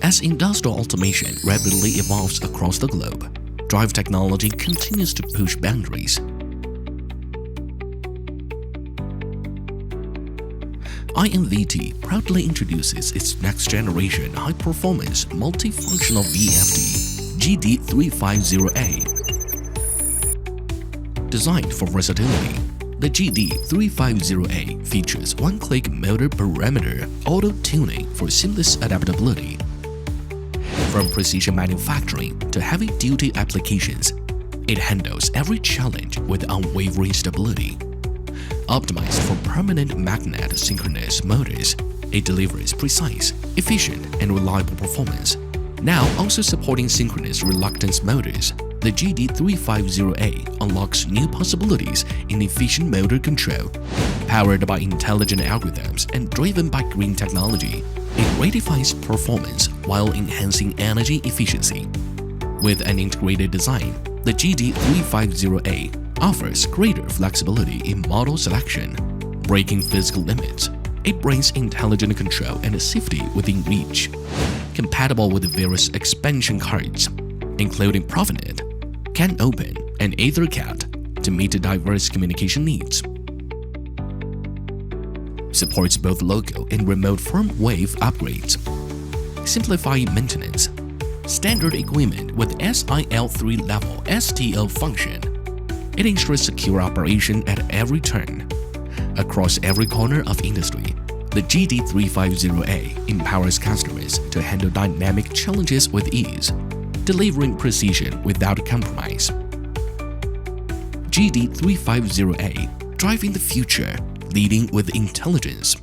As industrial automation rapidly evolves across the globe, drive technology continues to push boundaries. INVT proudly introduces its next-generation high-performance multifunctional VFD GD350A. Designed for versatility, the GD350A features one-click motor parameter auto-tuning for seamless adaptability. From precision manufacturing to heavy-duty applications, it handles every challenge with unwavering stability. Optimized for permanent magnet synchronous motors, it delivers precise, efficient, and reliable performance. Now also supporting synchronous reluctance motors, the GD350A unlocks new possibilities in efficient motor control. Powered by intelligent algorithms and driven by green technology, it redefines performance while enhancing energy efficiency. With an integrated design, the GD350A offers greater flexibility in model selection. Breaking physical limits, it brings intelligent control and safety within reach. Compatible with various expansion cards, including Profinet, CANopen and EtherCAT to meet diverse communication needs. Supports both local and remote firmware upgrades. Simplifying maintenance. Standard equipment with SIL3 level STO function. It ensures secure operation at every turn. Across every corner of industry, the GD350A empowers customers to handle dynamic challenges with ease, delivering precision without compromise. GD350A, driving the future, leading with intelligence.